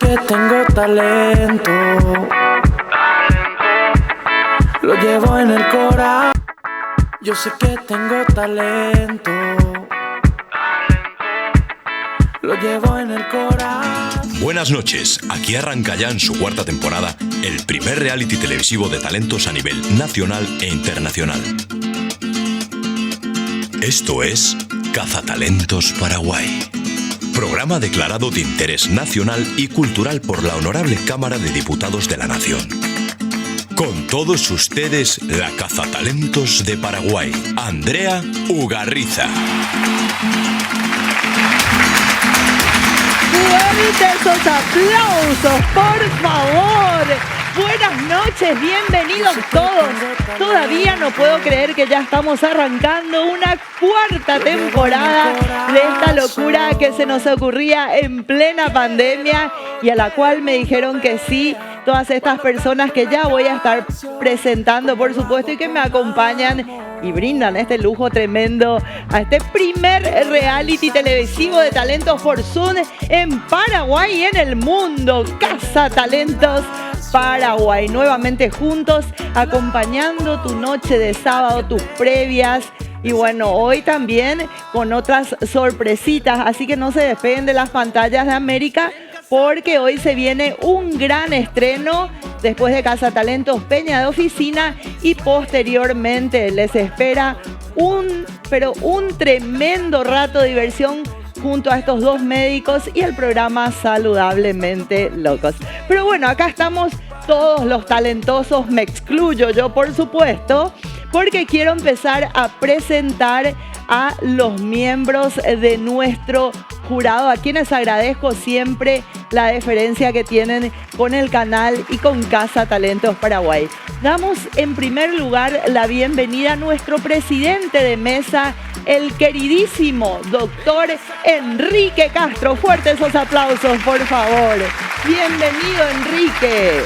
que tengo talento, lo llevo en el corazón. Yo sé que tengo talento, lo llevo en el corazón. Buenas noches, aquí arranca ya en su cuarta temporada el primer reality televisivo de talentos a nivel nacional e internacional. Esto es Cazatalentos Paraguay. Programa declarado de interés nacional y cultural por la Honorable Cámara de Diputados de la Nación. Con todos ustedes, la Cazatalentos de Paraguay, Andrea Ugarriza. ¡Fuerte esos aplausos, por favor! Buenas noches, bienvenidos todos. Todavía no puedo creer que ya estamos arrancando una cuarta temporada de esta locura que se nos ocurría en plena pandemia y a la cual me dijeron que sí todas estas personas que ya voy a estar presentando, por supuesto, y que me acompañan y brindan este lujo tremendo a este primer reality televisivo de talentos por Zoom en Paraguay y en el mundo. Cazatalentos Paraguay, nuevamente juntos, acompañando tu noche de sábado, tus previas. Y bueno, hoy también con otras sorpresitas, así que no se despeguen de las pantallas de América, porque hoy se viene un gran estreno después de Cazatalentos Peña de Oficina y posteriormente les espera un tremendo rato de diversión junto a estos dos médicos y el programa Saludablemente Locos. Pero bueno, acá estamos todos los talentosos, me excluyo yo por supuesto, porque quiero empezar a presentar a los miembros de nuestro jurado, a quienes agradezco siempre la deferencia que tienen con el canal y con Cazatalentos Paraguay. Damos en primer lugar la bienvenida a nuestro presidente de mesa, el queridísimo doctor Enrique Castro. Fuertes esos aplausos, por favor. Bienvenido, Enrique.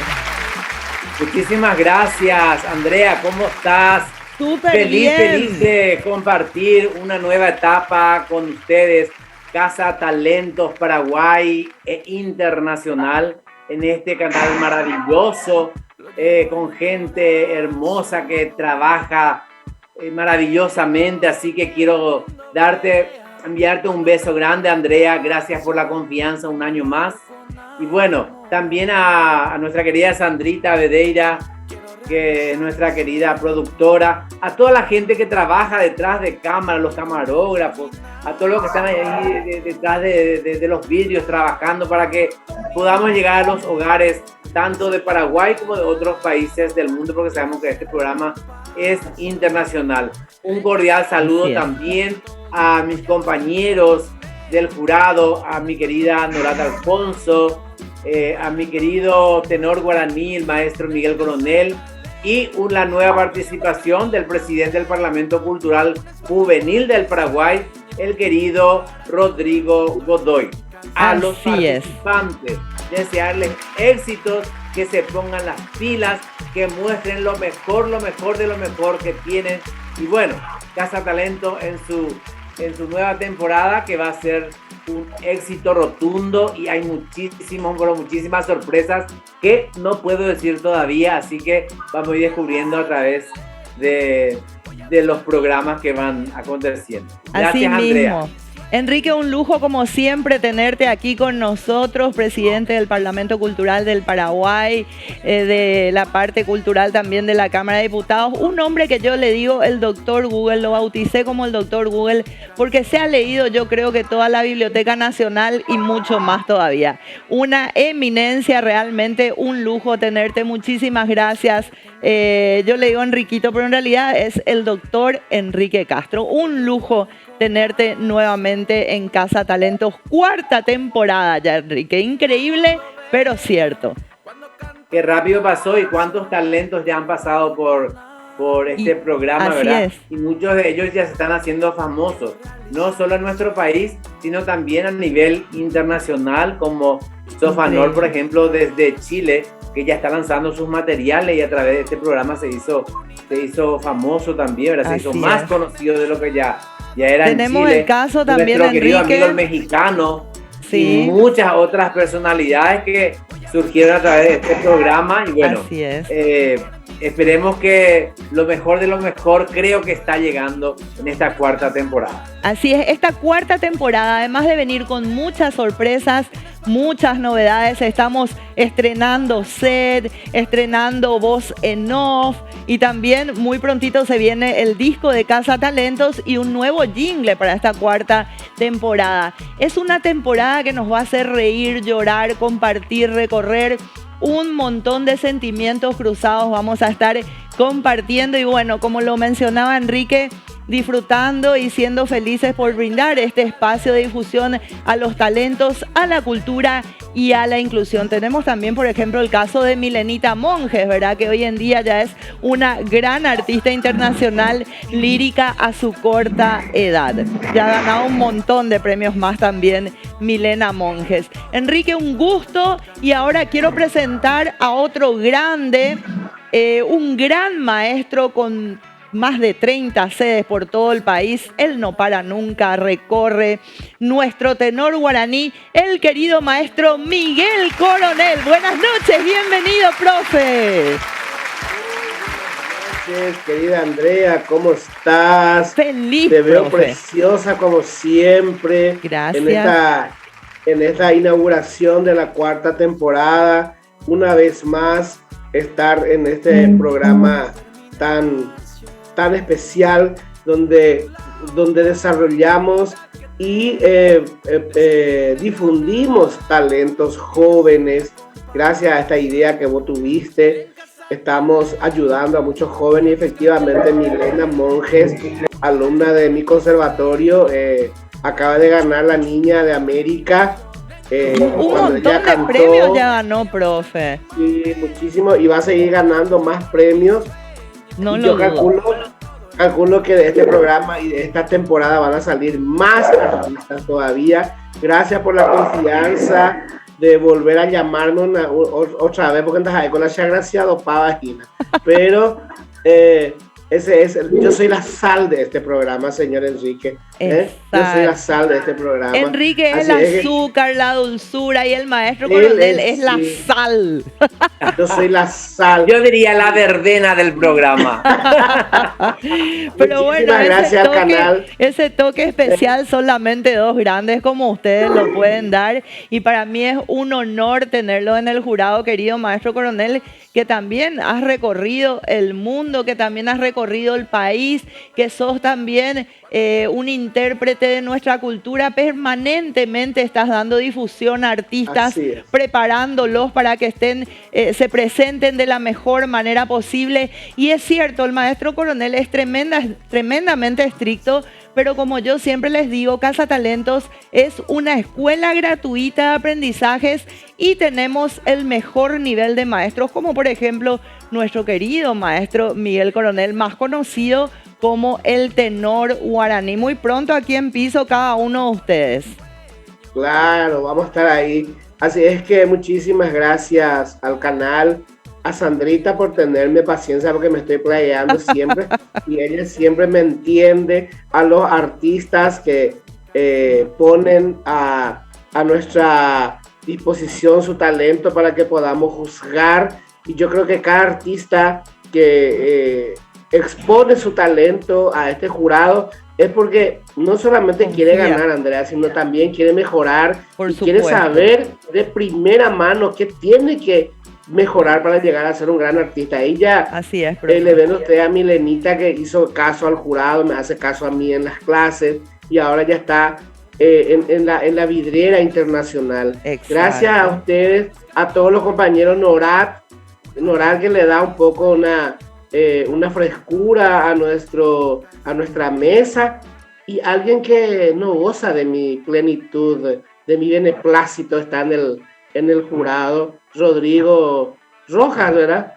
Muchísimas gracias, Andrea. ¿Cómo estás? Súper bien. Feliz de compartir una nueva etapa con ustedes. Cazatalentos Paraguay e internacional en este canal maravilloso, con gente hermosa que trabaja maravillosamente. Así que quiero enviarte un beso grande, Andrea. Gracias por la confianza un año más. Y bueno, también a nuestra querida Sandrita Bedeira, que es nuestra querida productora, a toda la gente que trabaja detrás de cámara, los camarógrafos, a todos los que están ahí detrás de los vídeos trabajando para que podamos llegar a los hogares tanto de Paraguay como de otros países del mundo, porque sabemos que este programa es internacional. Un cordial saludo también a mis compañeros del jurado, a mi querida Norata Alfonso, a mi querido tenor guaraní, el maestro Miguel Coronel, y una nueva participación del presidente del Parlamento Cultural Juvenil del Paraguay, el querido Rodrigo Godoy. A los participantes, desearles éxitos, que se pongan las pilas, que muestren lo mejor de lo mejor que tienen. Y bueno, Cazatalento en su nueva temporada, que va a ser un éxito rotundo, y hay muchísimas sorpresas que no puedo decir todavía, así que vamos a ir descubriendo a través de los programas que van aconteciendo. Gracias, así Andrea. mismo. Enrique, un lujo como siempre tenerte aquí con nosotros, presidente del Parlamento Cultural del Paraguay, de la parte cultural también de la Cámara de Diputados. Un hombre que yo le digo el doctor Google, lo bauticé como el doctor Google, porque se ha leído yo creo que toda la Biblioteca Nacional y mucho más todavía. Una eminencia, realmente un lujo tenerte, muchísimas gracias. Yo le digo Enriquito, pero en realidad es el doctor Enrique Castro. Un lujo tenerte nuevamente en Cazatalentos, cuarta temporada ya, Enrique. Increíble, pero cierto. Qué rápido pasó y cuántos talentos ya han pasado por este programa, ¿verdad? Es. Y muchos de ellos ya se están haciendo famosos, no solo en nuestro país, sino también a nivel internacional, como Sofanor, por ejemplo, desde Chile, que ya está lanzando sus materiales y a través de este programa se hizo famoso también, ¿verdad? Se hizo más conocido de lo que ya era Tenemos en Chile. el caso también, nuestro querido Enrique, amigo el mexicano, Sí. y muchas otras personalidades que surgieron a través de este programa. Y bueno, Así es. Esperemos que lo mejor de lo mejor creo que está llegando en esta cuarta temporada. Así es, esta cuarta temporada, además de venir con muchas sorpresas, muchas novedades, estamos estrenando set, estrenando voz en off y también muy prontito se viene el disco de Casa Talentos y un nuevo jingle para esta cuarta temporada. Es una temporada que nos va a hacer reír, llorar, compartir, recorrer un montón de sentimientos cruzados vamos a estar compartiendo y bueno, como lo mencionaba Enrique, disfrutando y siendo felices por brindar este espacio de difusión a los talentos, a la cultura y a la inclusión. Tenemos también, por ejemplo, el caso de Milenita Monjes, ¿verdad? Que hoy en día ya es una gran artista internacional lírica a su corta edad. Ya ha ganado un montón de premios más también Milena Monjes. Enrique, un gusto y ahora quiero presentar a otro grande, un gran maestro con más de 30 sedes por todo el país. Él no para nunca, recorre nuestro tenor guaraní, el querido maestro Miguel Coronel. Buenas noches, bienvenido, profe. Buenas noches, querida Andrea, ¿cómo estás? Feliz, Te veo profe. preciosa como siempre. Gracias. En esta inauguración de la cuarta temporada. Una vez más, estar en este programa tan especial donde desarrollamos y difundimos talentos jóvenes. Gracias a esta idea que vos tuviste, estamos ayudando a muchos jóvenes y efectivamente Milena Monjes, alumna de mi conservatorio, acaba de ganar la Niña de América. Un montón de premios ya ganó, profe. Sí, muchísimo, y va a seguir ganando más premios. No y lo yo dudo. calculo que de este programa y de esta temporada van a salir más artistas todavía. Gracias por la confianza de volver a llamarme otra vez, porque andas ahí con la chagracia dopada, pero yo soy la sal de este programa, señor Enrique. Yo soy la sal de este programa. Enrique es Así el azúcar, la dulzura y el maestro Coronel es la sal. Yo soy la sal. Yo diría la verbena del programa. Pero bueno, gracias al canal. Ese toque especial solamente dos grandes como ustedes lo pueden dar y para mí es un honor tenerlo en el jurado, querido maestro Coronel, que también has recorrido el mundo, que también has recorrido el país, que sos también un intérprete de nuestra cultura. Permanentemente estás dando difusión a artistas, preparándolos para que se presenten de la mejor manera posible. Y es cierto, el maestro Coronel es tremendamente estricto, pero como yo siempre les digo, Casa Talentos es una escuela gratuita de aprendizajes y tenemos el mejor nivel de maestros, como por ejemplo nuestro querido maestro Miguel Coronel, más conocido como el tenor guaraní. Muy pronto aquí en piso cada uno de ustedes. Claro, vamos a estar ahí. Así es que muchísimas gracias al canal, a Sandrita por tenerme paciencia porque me estoy playando siempre y ella siempre me entiende, a los artistas que ponen a nuestra disposición su talento para que podamos juzgar. Y yo creo que cada artista que expone su talento a este jurado es porque no solamente quiere ganar, Andrea, sino también quiere mejorar y quiere saber de primera mano qué tiene que mejorar para llegar a ser un gran artista. Ella, así es, le ven usted a Milenita que hizo caso al jurado, me hace caso a mí en las clases y ahora ya está en la vidriera internacional. Exacto. Gracias a ustedes, a todos los compañeros, Norat que le da un poco una frescura a nuestra mesa, y alguien que no goza de mi plenitud, de mi beneplácito, está en el jurado, Rodrigo Rojas, ¿verdad?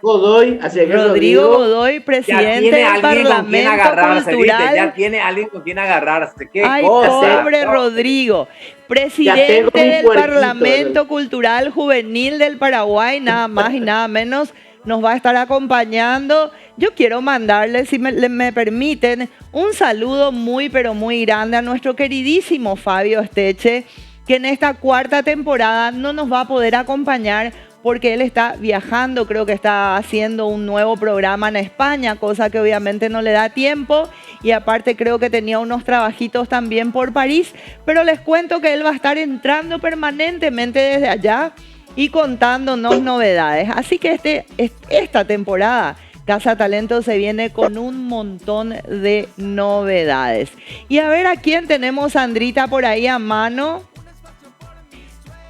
Godoy, así que Rodrigo Godoy, presidente del Parlamento Cultural. Ya tiene alguien con quien agarrarse. ¿Qué Ay, cosa? pobre Rodrigo, presidente del Parlamento Cultural Juvenil del Paraguay, nada más y nada menos. nos va a estar acompañando. Yo quiero mandarle, si me permiten, un saludo muy, pero muy grande a nuestro queridísimo Fabio Esteche, que en esta cuarta temporada no nos va a poder acompañar porque él está viajando, creo que está haciendo un nuevo programa en España, cosa que obviamente no le da tiempo, y aparte creo que tenía unos trabajitos también por París, pero les cuento que él va a estar entrando permanentemente desde allá y contándonos novedades. Así que esta temporada Casa Talento se viene con un montón de novedades. Y a ver a quién tenemos, Sandrita, por ahí a mano.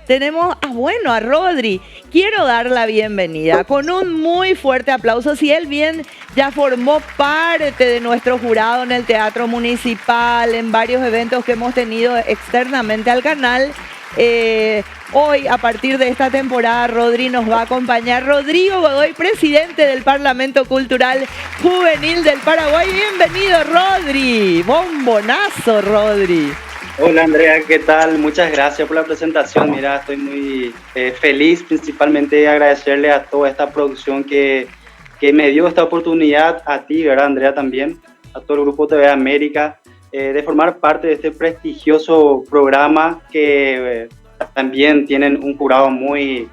Tenemos, a Rodri. Quiero dar la bienvenida con un muy fuerte aplauso. Si él bien ya formó parte de nuestro jurado en el Teatro Municipal, en varios eventos que hemos tenido externamente al canal, hoy, a partir de esta temporada, Rodri nos va a acompañar. Rodrigo Godoy, presidente del Parlamento Cultural Juvenil del Paraguay. Bienvenido, Rodri. Bombonazo, Rodri. Hola Andrea, ¿qué tal? Muchas gracias por la presentación. Mira, estoy muy feliz, principalmente agradecerle a toda esta producción que me dio esta oportunidad, a ti, ¿verdad, Andrea? También, a todo el Grupo TV América, de formar parte de este prestigioso programa que también tienen un jurado muy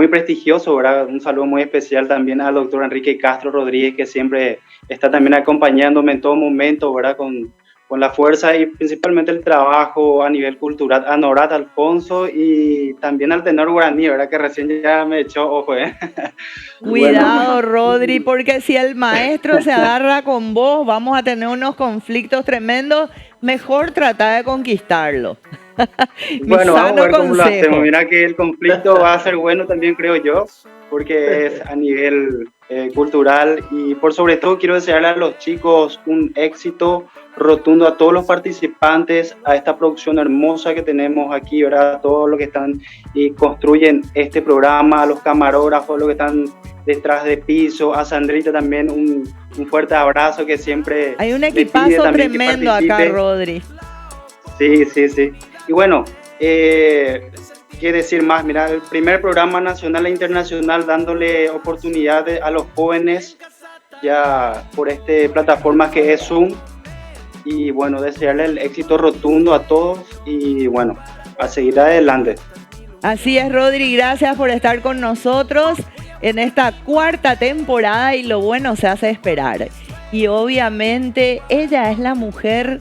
prestigioso, ¿verdad? Un saludo muy especial también al doctor Enrique Castro Rodríguez, que siempre está también acompañándome en todo momento, ¿verdad? Con la fuerza y principalmente el trabajo a nivel cultural, a Norat Alfonso y también al tenor guaraní, ¿verdad? Que recién ya me echó ojo, ¿eh? Cuidado, bueno, Rodri, porque si el maestro se agarra con vos, vamos a tener unos conflictos tremendos. Mejor tratar de conquistarlo. Bueno, vamos a ver cómo lo hacemos. Mira que el conflicto va a ser bueno también, creo yo, porque es a nivel cultural y por sobre todo quiero desearle a los chicos un éxito rotundo, a todos los participantes, a esta producción hermosa que tenemos aquí, ¿verdad? A todos los que están y construyen este programa, a los camarógrafos, los que están detrás de piso, a Sandrita también un fuerte abrazo que siempre... Hay un equipazo tremendo acá, Rodri. Sí. Y bueno, ¿qué decir más? Mira, el primer programa nacional e internacional dándole oportunidades a los jóvenes ya por esta plataforma que es Zoom. Y bueno, desearle el éxito rotundo a todos y bueno, a seguir adelante. Así es, Rodri, gracias por estar con nosotros en esta cuarta temporada y lo bueno se hace esperar. Y obviamente ella es la mujer,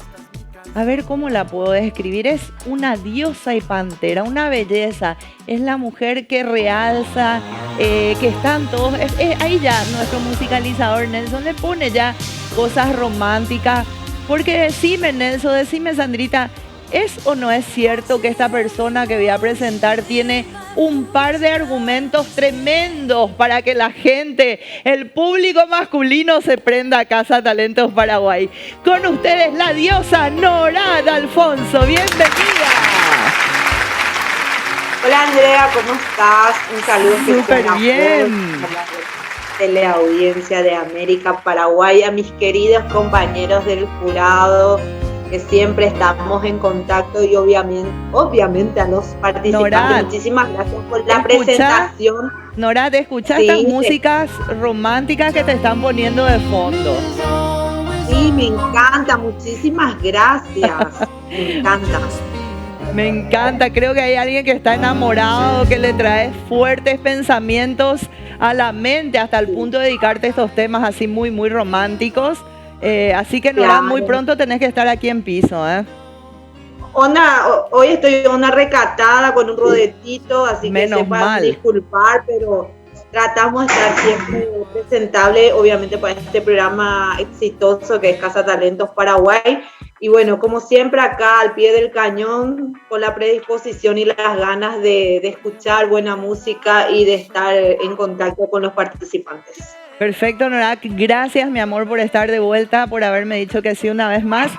a ver cómo la puedo describir, es una diosa y pantera, una belleza, es la mujer que realza, que están todos, ahí ya nuestro musicalizador Nelson le pone ya cosas románticas. Porque decime, Nelson, decime, Sandrita, ¿es o no es cierto que esta persona que voy a presentar tiene un par de argumentos tremendos para que la gente, el público masculino, se prenda a Casa Talentos Paraguay? Con ustedes, la diosa Norat Alfonso. ¡Bienvenida! Hola, Andrea, ¿cómo estás? Un saludo. Súper bien. Teleaudiencia de América, Paraguay, a mis queridos compañeros del jurado, que siempre estamos en contacto, y obviamente a los participantes. Norat, muchísimas gracias por la presentación. Norat, escucha estas músicas románticas que te están poniendo de fondo. Sí, me encanta, muchísimas gracias. Me encanta. Me encanta, creo que hay alguien que está enamorado, que le trae fuertes pensamientos a la mente hasta el punto de dedicarte a estos temas así muy, muy románticos. Así que, Norat, claro, muy pronto tenés que estar aquí en piso, ¿eh? Hoy estoy una recatada con un rodetito, así menos que se puedan mal disculpar, pero tratamos de estar siempre presentable, obviamente, para este programa exitoso que es Casa Talentos Paraguay. Y bueno, como siempre, acá al pie del cañón, con la predisposición y las ganas de escuchar buena música y de estar en contacto con los participantes. Perfecto, Norat. Gracias, mi amor, por estar de vuelta, por haberme dicho que sí una vez más.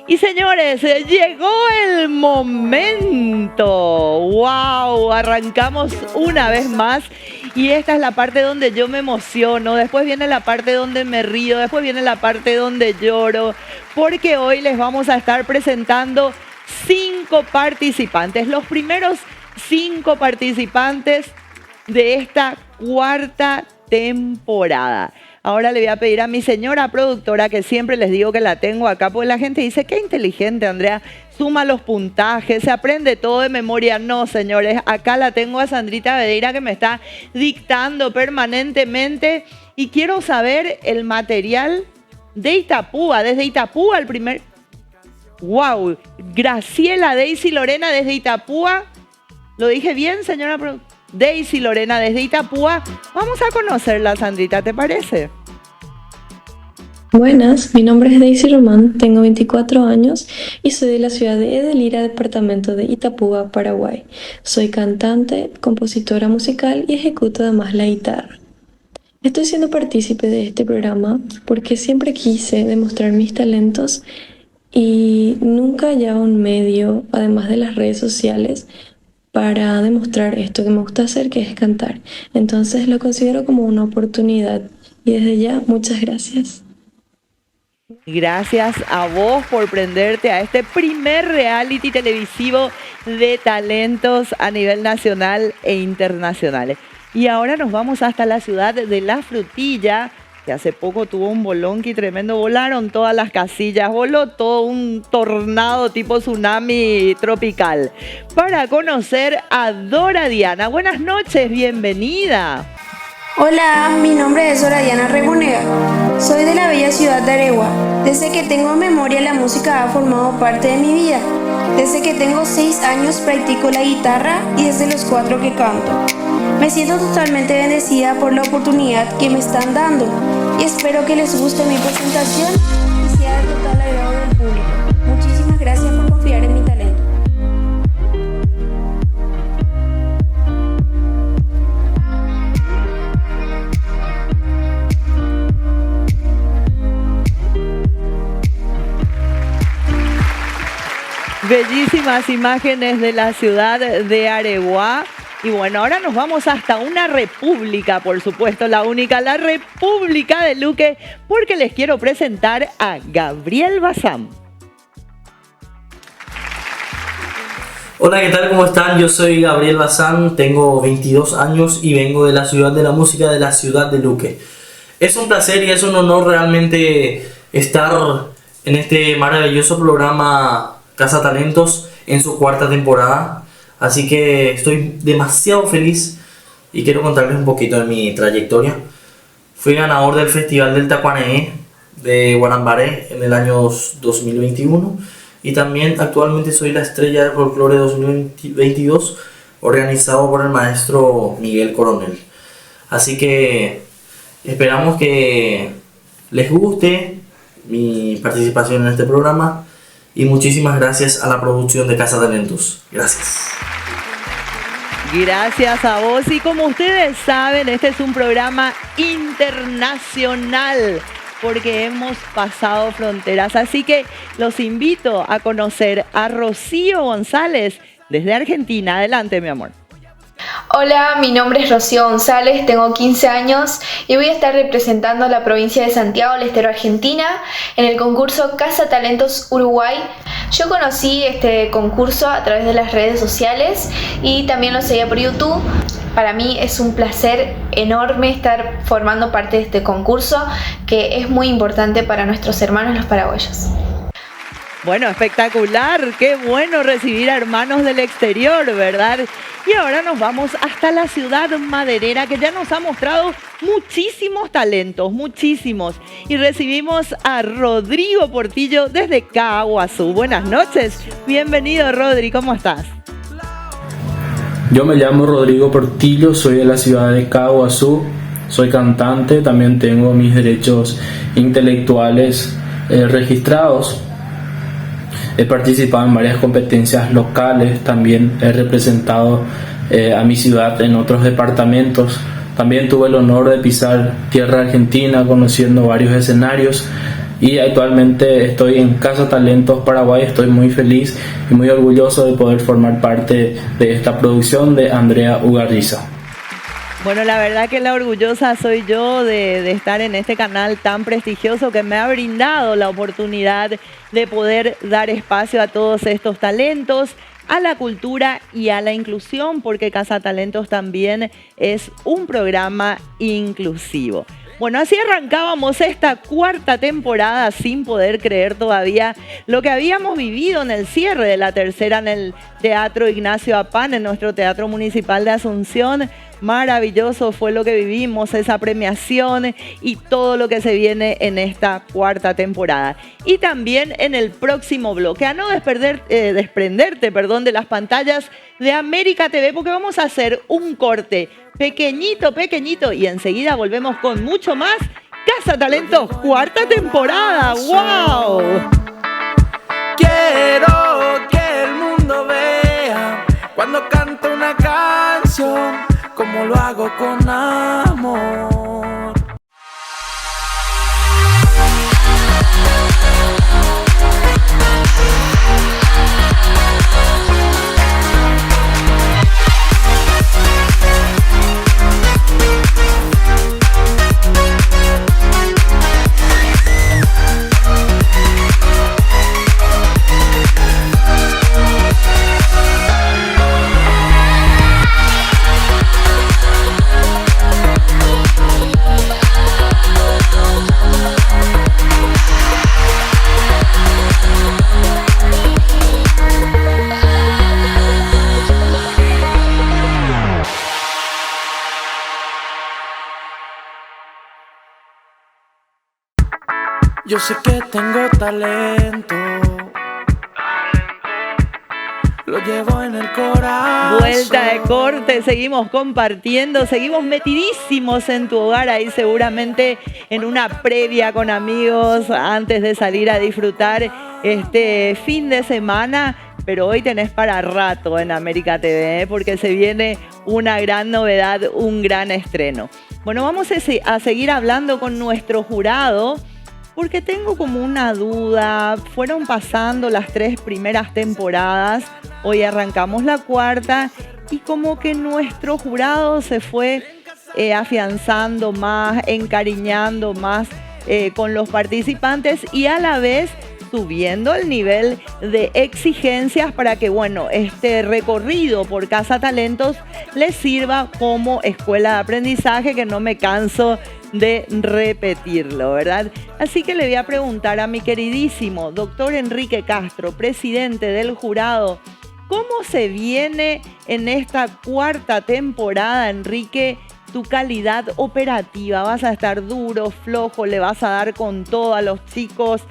Y señores, llegó el momento. ¡Wow! Arrancamos una vez más. Y esta es la parte donde yo me emociono. Después viene la parte donde me río. Después viene la parte donde lloro. Porque hoy les vamos a estar presentando 5 participantes. Los primeros 5 participantes de esta cuarta temporada. Ahora le voy a pedir a mi señora productora, que siempre les digo que la tengo acá, porque la gente dice, qué inteligente, Andrea, suma los puntajes, se aprende todo de memoria. No, señores, acá la tengo a Sandrita Bedeira, que me está dictando permanentemente, y quiero saber el material de Itapúa, desde Itapúa el primer... ¡Wow! Graciela, Daisy, Lorena desde Itapúa. ¿Lo dije bien, señora productora? Daisy, Lorena desde Itapúa. Vamos a conocerla, Sandrita, ¿te parece? Buenas, mi nombre es Daisy Román, tengo 24 años y soy de la ciudad de Edelira, departamento de Itapúa, Paraguay. Soy cantante, compositora musical y ejecuto además la guitarra. Estoy siendo partícipe de este programa porque siempre quise demostrar mis talentos y nunca hallaba un medio, además de las redes sociales, para demostrar esto que me gusta hacer, que es cantar. Entonces lo considero como una oportunidad y desde ya, muchas gracias. Gracias a vos por prenderte a este primer reality televisivo de talentos a nivel nacional e internacional. Y ahora nos vamos hasta la ciudad de La Frutilla, que hace poco tuvo un bolonqui tremendo. Volaron todas las casillas, voló todo un tornado tipo tsunami tropical. Para conocer a Dora Diana. Buenas noches, bienvenida. Hola, mi nombre es Dora Diana Regonega. Soy de la bella ciudad de Aregua. Desde que tengo memoria, la música ha formado parte de mi vida. Desde que tengo 6 años practico la guitarra y desde los 4 que canto. Me siento totalmente bendecida por la oportunidad que me están dando y espero que les guste mi presentación y sea de total agrado del público. Muchísimas gracias por confiar en mi talento. Bellísimas imágenes de la ciudad de Aregua. Y bueno, ahora nos vamos hasta una república, por supuesto, la única, la República de Luque, porque les quiero presentar a Gabriel Bazán. Hola, ¿qué tal? ¿Cómo están? Yo soy Gabriel Bazán, tengo 22 años y vengo de la ciudad de la música de la ciudad de Luque. Es un placer y es un honor realmente estar en este maravilloso programa Casa Talentos en su 4ª temporada. Así que estoy demasiado feliz y quiero contarles un poquito de mi trayectoria. Fui ganador del Festival del Tacuané de Guarambaré en el año 2021 y también actualmente soy la estrella del folclore 2022 organizado por el maestro Miguel Coronel. Así que esperamos que les guste mi participación en este programa y muchísimas gracias a la producción de Casa Talentos. Gracias. Gracias a vos. Y como ustedes saben, este es un programa internacional porque hemos pasado fronteras. Así que los invito a conocer a Rocío González desde Argentina. Adelante, mi amor. Hola, mi nombre es Rocío González, tengo 15 años y voy a estar representando a la provincia de Santiago del Estero, Argentina, en el concurso Casa Talentos Uruguay. Yo conocí este concurso a través de las redes sociales y también lo seguía por YouTube. Para mí es un placer enorme estar formando parte de este concurso que es muy importante para nuestros hermanos los paraguayos. Bueno, espectacular, qué bueno recibir a hermanos del exterior, ¿verdad? Y ahora nos vamos hasta la ciudad maderera, que ya nos ha mostrado muchísimos talentos, muchísimos. Y recibimos a Rodrigo Portillo desde Caaguazú. Buenas noches, bienvenido Rodri, ¿cómo estás? Yo me llamo Rodrigo Portillo, soy de la ciudad de Caaguazú, soy cantante, también tengo mis derechos intelectuales registrados. He participado en varias competencias locales, también he representado a mi ciudad en otros departamentos. También tuve el honor de pisar tierra argentina, conociendo varios escenarios y actualmente estoy en Casa Talentos Paraguay. Estoy muy feliz y muy orgulloso de poder formar parte de esta producción de Andrea Ugarriza. Bueno, la verdad que la orgullosa soy yo de estar en este canal tan prestigioso que me ha brindado la oportunidad de poder dar espacio a todos estos talentos a la cultura y a la inclusión, porque Cazatalentos también es un programa inclusivo. Bueno, así arrancábamos esta cuarta temporada sin poder creer todavía lo que habíamos vivido en el cierre de la tercera en el Teatro Ignacio Apán, en nuestro Teatro Municipal de Asunción. Maravilloso fue lo que vivimos, esa premiación y todo lo que se viene en esta cuarta temporada. Y también en el próximo bloque, a no desprenderte de las pantallas de América TV, porque vamos a hacer un corte pequeñito y enseguida volvemos con mucho más. Cazatalentos, cuarta temporada. ¡Wow! Quiero que el mundo vea cuando canto una canción, como lo hago con amor. Yo sé que tengo talento, lo llevo en el corazón. Vuelta de corte, seguimos compartiendo, seguimos metidísimos en tu hogar, ahí seguramente en una previa con amigos antes de salir a disfrutar este fin de semana. Pero hoy tenés para rato en América TV, porque se viene una gran novedad, un gran estreno. Bueno, vamos a seguir hablando con nuestro jurado, porque tengo como una duda. Fueron pasando las 3 primeras temporadas, hoy arrancamos la cuarta y como que nuestro jurado se fue afianzando más, encariñando más con los participantes y a la vez subiendo el nivel de exigencias para que, bueno, este recorrido por Cazatalentos les sirva como escuela de aprendizaje, que no me canso de repetirlo, ¿verdad? Así que le voy a preguntar a mi queridísimo doctor Enrique Castro, presidente del jurado, ¿cómo se viene en esta cuarta temporada, Enrique, tu calidad operativa? ¿Vas a estar duro, flojo, le vas a dar con todo a los chicos?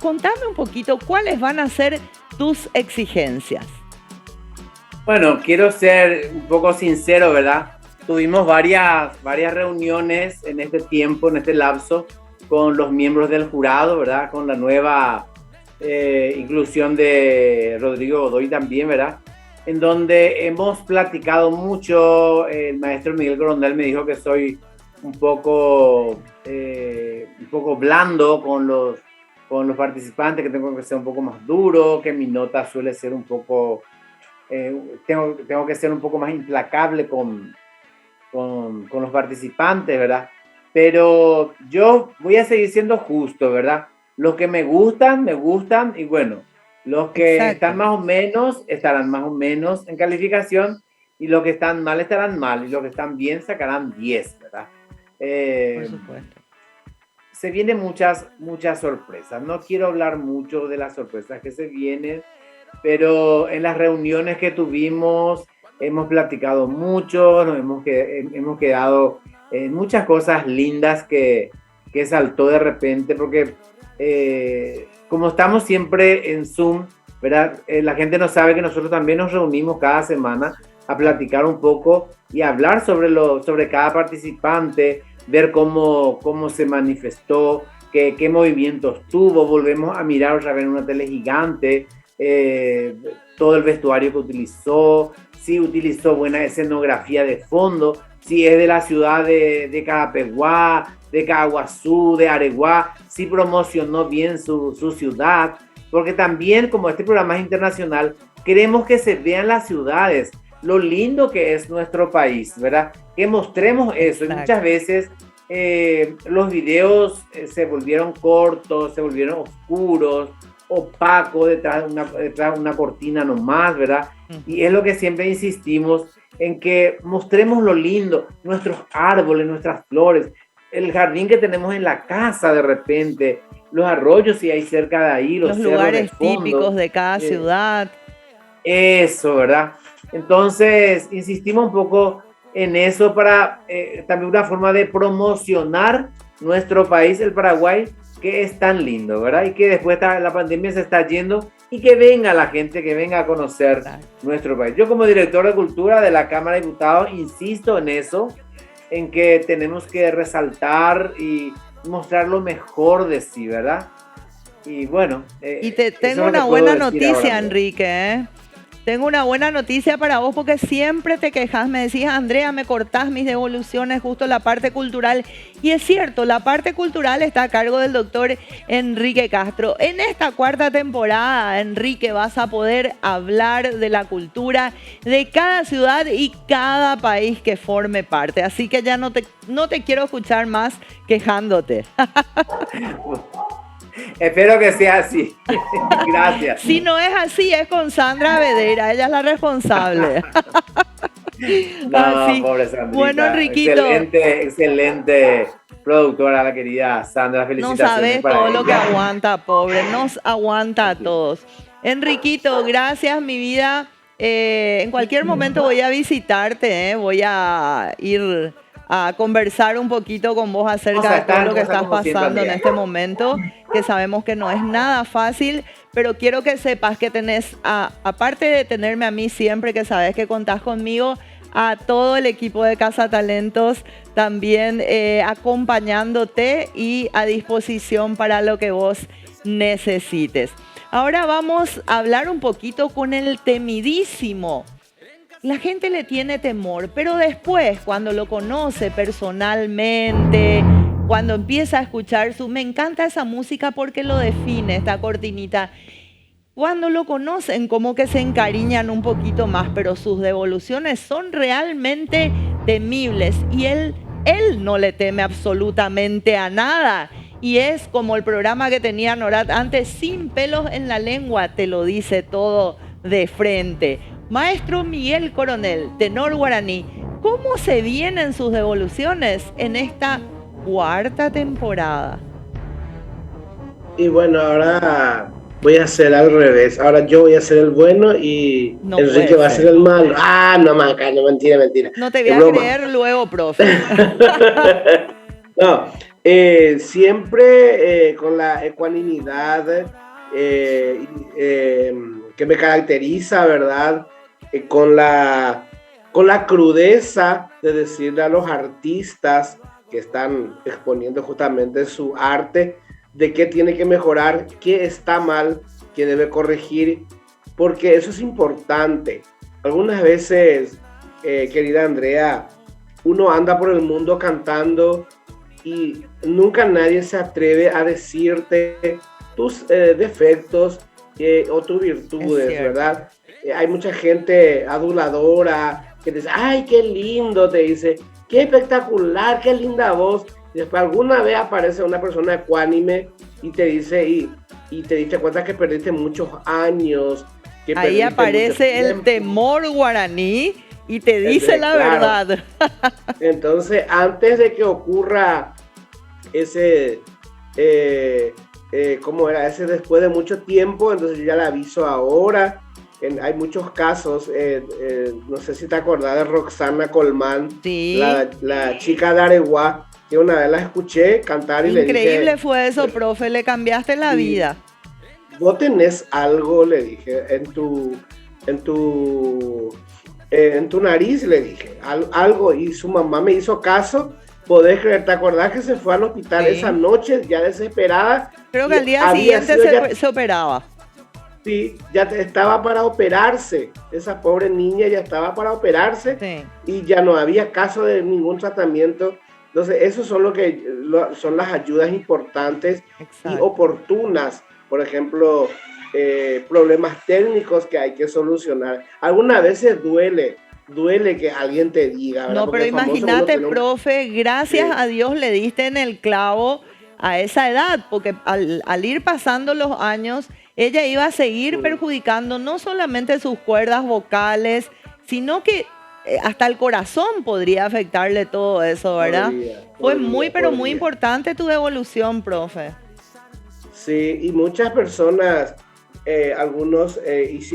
Contame un poquito, ¿cuáles van a ser tus exigencias? Bueno, quiero ser un poco sincero, ¿verdad? Tuvimos varias reuniones en este tiempo, en este lapso, con los miembros del jurado, ¿verdad? Con la nueva inclusión de Rodrigo Godoy también, ¿verdad? En donde hemos platicado mucho. El maestro Miguel Coronel me dijo que soy un poco blando con los participantes, que tengo que ser un poco más duro, que mi nota suele ser un poco... tengo que ser un poco más implacable con los participantes, ¿verdad? Pero yo voy a seguir siendo justo, ¿verdad? Los que me gustan, y bueno, los que están más o menos, estarán más o menos en calificación, y los que están mal, estarán mal, y los que están bien, sacarán 10, ¿verdad? Por supuesto. Se vienen muchas sorpresas. No quiero hablar mucho de las sorpresas que se vienen, pero en las reuniones que tuvimos hemos platicado mucho, nos hemos quedado en muchas cosas lindas que saltó de repente, porque como estamos siempre en Zoom, ¿verdad? La gente no sabe que nosotros también nos reunimos cada semana a platicar un poco y hablar sobre cada participante, ver cómo se manifestó, qué movimientos tuvo. Volvemos a mirar otra vez en una tele gigante todo el vestuario que utilizó, si utilizó buena escenografía de fondo, si es de la ciudad de Carapeguá, de Caguazú, de Areguá, si promocionó bien su ciudad, porque también, como este programa es internacional, queremos que se vean las ciudades, lo lindo que es nuestro país, ¿verdad? Que mostremos eso. Y muchas veces los videos se volvieron cortos, se volvieron oscuros, opaco detrás de una cortina nomás, ¿verdad? Y es lo que siempre insistimos, en que mostremos lo lindo, nuestros árboles, nuestras flores, el jardín que tenemos en la casa de repente, los arroyos si hay cerca de ahí, los lugares típicos de cada ciudad. Eso, ¿verdad? Entonces, insistimos un poco en eso para también una forma de promocionar nuestro país, el Paraguay, que es tan lindo, ¿verdad? Y que después la pandemia se está yendo y que venga la gente, que venga a conocer nuestro país. Yo como director de Cultura de la Cámara de Diputados insisto en eso, en que tenemos que resaltar y mostrar lo mejor de sí, ¿verdad? Y bueno. Y te tengo una buena noticia, Enrique, ¿eh? Tengo una buena noticia para vos porque siempre te quejas, me decís, Andrea, me cortás mis devoluciones, justo la parte cultural. Y es cierto, la parte cultural está a cargo del doctor Enrique Castro. En esta cuarta temporada, Enrique, vas a poder hablar de la cultura de cada ciudad y cada país que forme parte. Así que ya no te quiero escuchar más quejándote. Espero que sea así. Gracias. Si no es así, es con Sandra Vedera. Ella es la responsable. No, pobre Sandrita. Bueno, Enriquito. Excelente productora, la querida Sandra. Felicitaciones. No sabes todo lo que aguanta, pobre. Nos aguanta a todos. Enriquito, gracias, mi vida. En cualquier momento voy a visitarte. Voy a ir a conversar un poquito con vos acerca de todo lo que estás pasando en este momento, que sabemos que no es nada fácil, pero quiero que sepas que tenés, aparte de tenerme a mí siempre, que sabes que contás conmigo, a todo el equipo de Casa Talentos también acompañándote y a disposición para lo que vos necesites. Ahora vamos a hablar un poquito con el temidísimo. La gente le tiene temor, pero después, cuando lo conoce personalmente, cuando empieza a escuchar me encanta esa música porque lo define, esta cortinita. Cuando lo conocen, como que se encariñan un poquito más, pero sus devoluciones son realmente temibles. Y él no le teme absolutamente a nada. Y es como el programa que tenía Norat antes, sin pelos en la lengua, te lo dice todo de frente. Maestro Miguel Coronel, tenor guaraní, ¿cómo se vienen sus devoluciones en esta cuarta temporada? Y bueno, ahora voy a hacer al revés. Ahora yo voy a ser el bueno y no Enrique va a ser el malo. Ah, no, Maca, no, mentira. No te voy a creer luego, profe. No, siempre con la ecuanimidad que me caracteriza, ¿verdad? Con la crudeza de decirle a los artistas que están exponiendo justamente su arte de qué tiene que mejorar, qué está mal, qué debe corregir, porque eso es importante. Algunas veces, querida Andrea, uno anda por el mundo cantando y nunca nadie se atreve a decirte tus defectos o tus virtudes, ¿verdad? Hay mucha gente aduladora que dice, ay, qué lindo, te dice, qué espectacular, qué linda voz. Y después alguna vez aparece una persona ecuánime y te dice, y te diste cuenta que perdiste muchos años. Que ahí aparece el temor guaraní y te dice la verdad. Entonces, antes de que ocurra ese, ¿cómo era? Ese después de mucho tiempo, entonces yo ya le aviso ahora. Hay muchos casos, no sé si te acordás de Roxana Colmán, sí. la chica de Areguá, que una vez la escuché cantar y le dije... Increíble fue eso, profe, le cambiaste la vida. Vos tenés algo, le dije, en tu nariz, le dije, algo, y su mamá me hizo caso. Podés creer, ¿te acordás que se fue al hospital esa noche, ya desesperada? Creo que al día siguiente se operaba. Sí, ya estaba para operarse, esa pobre niña ya estaba para operarse, y ya no había caso de ningún tratamiento. Entonces, eso son son las ayudas importantes y oportunas. Por ejemplo, problemas técnicos que hay que solucionar. Algunas veces duele que alguien te diga, ¿verdad? No, pero imagínate, profe, gracias a Dios le diste en el clavo a esa edad, porque al ir pasando los años, ella iba a seguir perjudicando no solamente sus cuerdas vocales, sino que hasta el corazón podría afectarle todo eso, ¿verdad? Fue muy, pero muy importante tu devolución, profe. Sí, y muchas personas, algunos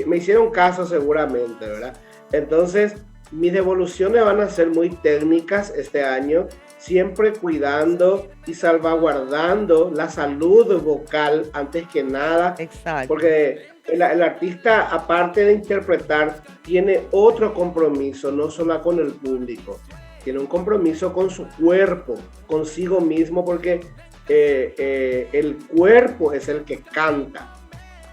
me hicieron caso seguramente, ¿verdad? Entonces, mis devoluciones van a ser muy técnicas este año, siempre cuidando y salvaguardando la salud vocal antes que nada. Exacto. Porque el artista, aparte de interpretar, tiene otro compromiso, no solo con el público, tiene un compromiso con su cuerpo, consigo mismo, porque el cuerpo es el que canta,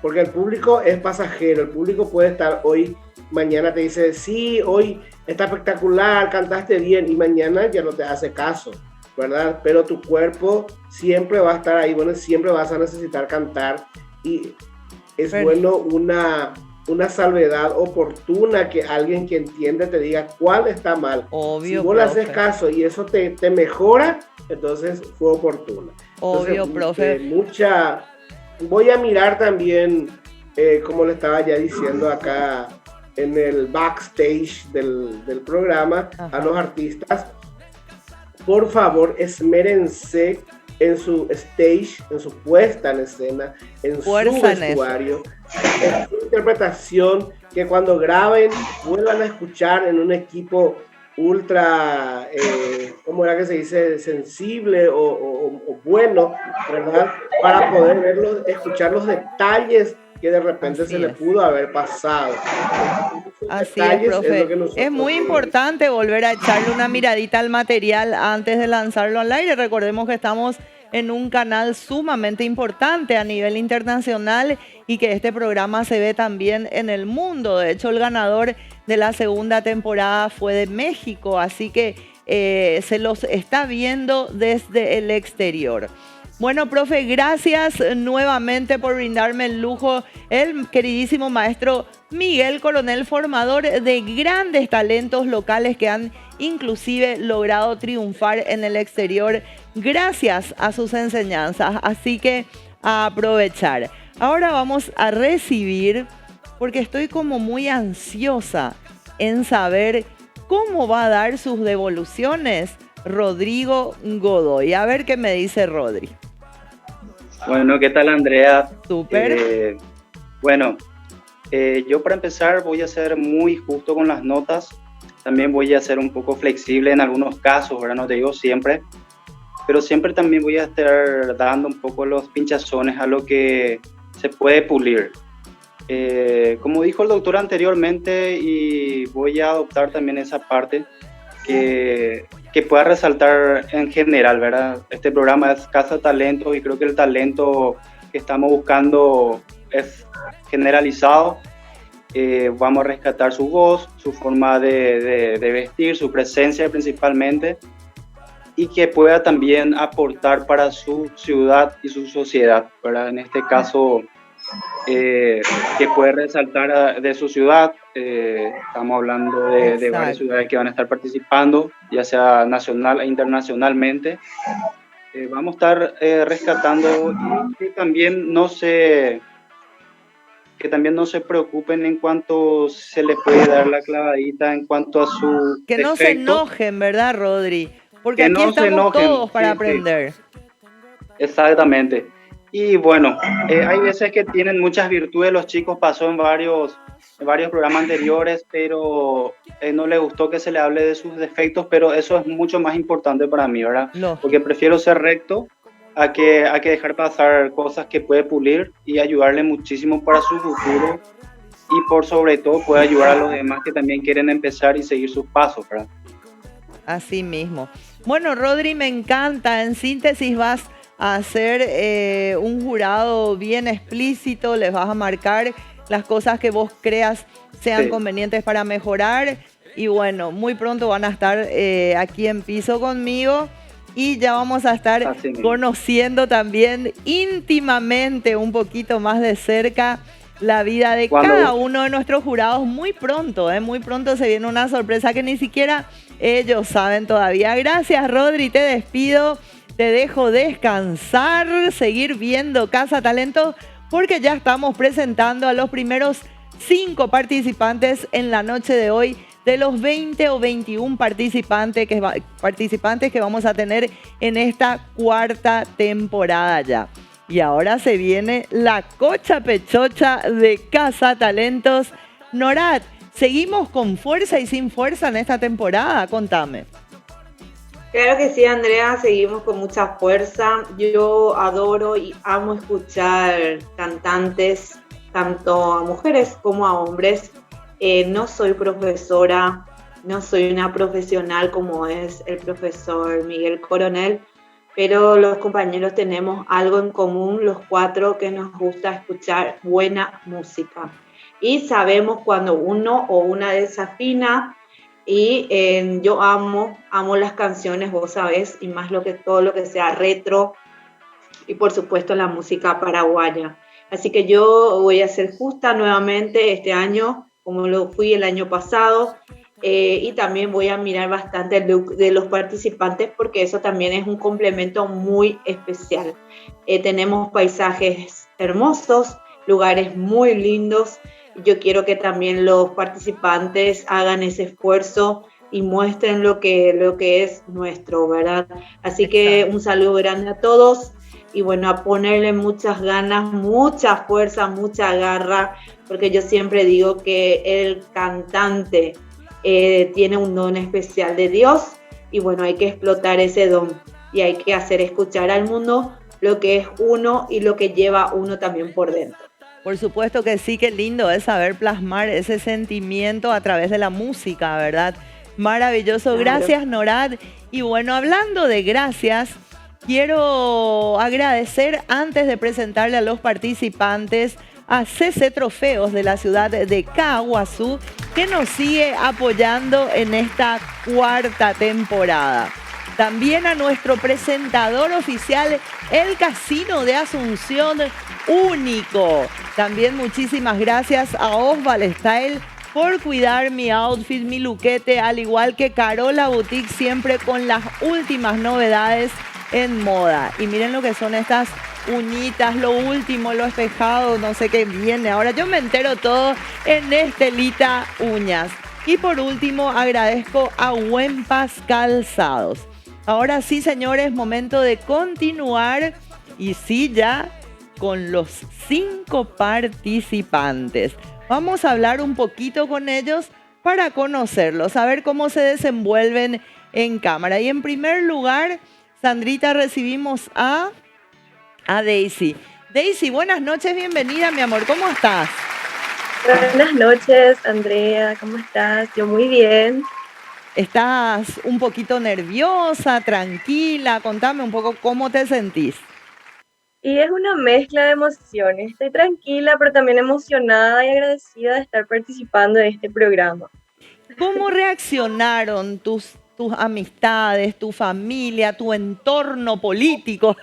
porque el público es pasajero, el público puede estar hoy, mañana te dice, sí, hoy está espectacular, cantaste bien, y mañana ya no te hace caso, ¿verdad? Pero tu cuerpo siempre va a estar ahí, bueno, siempre vas a necesitar cantar, y es bueno una salvedad oportuna, que alguien que entiende te diga cuál está mal. Obvio, si vos le haces caso y eso te mejora, entonces fue oportuna. Obvio, entonces, profe. Voy a mirar también, como le estaba ya diciendo acá en el backstage del programa, a los artistas, por favor, esmérense en su stage, en su puesta en escena, en su vestuario, en su interpretación, que cuando graben vuelvan a escuchar en un equipo ultra, ¿cómo era que se dice? Sensible o bueno, ¿verdad? Para poder verlos, escuchar los detalles que de repente se le pudo haber pasado. Así es, profe. Es muy importante volver a echarle una miradita al material antes de lanzarlo al aire. Recordemos que estamos en un canal sumamente importante a nivel internacional y que este programa se ve también en el mundo. De hecho, el ganador de la segunda temporada fue de México, así que se los está viendo desde el exterior. Bueno, profe, gracias nuevamente por brindarme el lujo, el queridísimo maestro Miguel Coronel, formador de grandes talentos locales que han inclusive logrado triunfar en el exterior gracias a sus enseñanzas. Así que a aprovechar. Ahora vamos a recibir, porque estoy como muy ansiosa en saber cómo va a dar sus devoluciones Rodrigo Godoy. A ver qué me dice Rodri. Bueno, ¿qué tal, Andrea? Súper. Bueno, yo para empezar voy a ser muy justo con las notas. También voy a ser un poco flexible en algunos casos, ¿verdad? No te digo siempre, pero siempre también voy a estar dando un poco los pinchazones a lo que se puede pulir. Como dijo el doctor anteriormente, y voy a adoptar también esa parte, que pueda resaltar en general, ¿verdad? Este programa es Casa Talentos y creo que el talento que estamos buscando es generalizado. Vamos a rescatar su voz, su forma de vestir, su presencia principalmente, y que pueda también aportar para su ciudad y su sociedad, ¿verdad? En este caso, que puede resaltar de su ciudad. Estamos hablando de varias ciudades que van a estar participando, ya sea nacional e internacionalmente. Vamos a estar rescatando, y que también no se preocupen en cuanto se le puede dar la clavadita en cuanto a su que defecto. No se enojen, ¿verdad, Rodri? Porque aquí no estamos todos para aprender. Sí. Exactamente. Y bueno, hay veces que tienen muchas virtudes los chicos, pasó en varios programas anteriores, pero no les gustó que se le hable de sus defectos, pero eso es mucho más importante para mí, ¿verdad? No. Porque prefiero ser recto a que dejar pasar cosas que puede pulir y ayudarle muchísimo para su futuro, y por sobre todo puede ayudar a los demás que también quieren empezar y seguir sus pasos, ¿verdad? Así mismo. Bueno, Rodri, me encanta. En síntesis vas a hacer un jurado bien explícito, les vas a marcar las cosas que vos creas sean convenientes para mejorar, y bueno, muy pronto van a estar aquí en piso conmigo, y ya vamos a estar conociendo también íntimamente un poquito más de cerca la vida de cada uno de nuestros jurados muy pronto, muy pronto se viene una sorpresa que ni siquiera ellos saben todavía. Gracias, Rodri, te despido. Te dejo descansar, seguir viendo Casa Talentos, porque ya estamos presentando a los primeros 5 participantes en la noche de hoy, de los 20 o 21 participantes que vamos a tener en esta 4ª temporada ya. Y ahora se viene la cocha pechocha de Casa Talentos. Norad, ¿seguimos con fuerza y sin fuerza en esta temporada? Contame. Claro que sí, Andrea, seguimos con mucha fuerza. Yo adoro y amo escuchar cantantes, tanto a mujeres como a hombres. No soy profesora, no soy una profesional como es el profesor Miguel Coronel, pero los compañeros tenemos algo en común, los 4, que nos gusta escuchar buena música. Y sabemos cuando uno o una desafina, y yo amo las canciones, vos sabés, y más todo lo que sea retro, y por supuesto la música paraguaya. Así que yo voy a ser justa nuevamente este año, como lo fui el año pasado, y también voy a mirar bastante el look de los participantes, porque eso también es un complemento muy especial. Tenemos paisajes hermosos, lugares muy lindos. Yo quiero que también los participantes hagan ese esfuerzo y muestren lo que es nuestro, ¿verdad? Así que un saludo grande a todos y bueno, a ponerle muchas ganas, mucha fuerza, mucha garra, porque yo siempre digo que el cantante tiene un don especial de Dios y bueno, hay que explotar ese don y hay que hacer escuchar al mundo lo que es uno y lo que lleva uno también por dentro. Por supuesto que sí, qué lindo es saber plasmar ese sentimiento a través de la música, ¿verdad? Maravilloso, gracias Norad. Y bueno, hablando de gracias, quiero agradecer antes de presentarle a los participantes a CC Trofeos de la ciudad de Caaguazú, que nos sigue apoyando en esta 4ª temporada. También a nuestro presentador oficial, el Casino de Asunción Único. También muchísimas gracias a Osval Style por cuidar mi outfit, mi luquete, al igual que Carola Boutique, siempre con las últimas novedades en moda. Y miren lo que son estas uñitas, lo último, lo espejado, no sé qué viene. Ahora yo me entero todo en Estelita Uñas. Y por último, agradezco a Huempas Calzados. Ahora sí, señores, momento de continuar. Y sí, ya con los 5 participantes. Vamos a hablar un poquito con ellos para conocerlos, a ver cómo se desenvuelven en cámara. Y en primer lugar, Sandrita, recibimos a Daisy. Daisy, buenas noches, bienvenida, mi amor, ¿cómo estás? Buenas noches, Andrea, ¿cómo estás? Yo muy bien. ¿Estás un poquito nerviosa, tranquila? Contame un poco cómo te sentís. Y es una mezcla de emociones. Estoy tranquila, pero también emocionada y agradecida de estar participando en este programa. ¿Cómo reaccionaron tus amistades, tu familia, tu entorno político,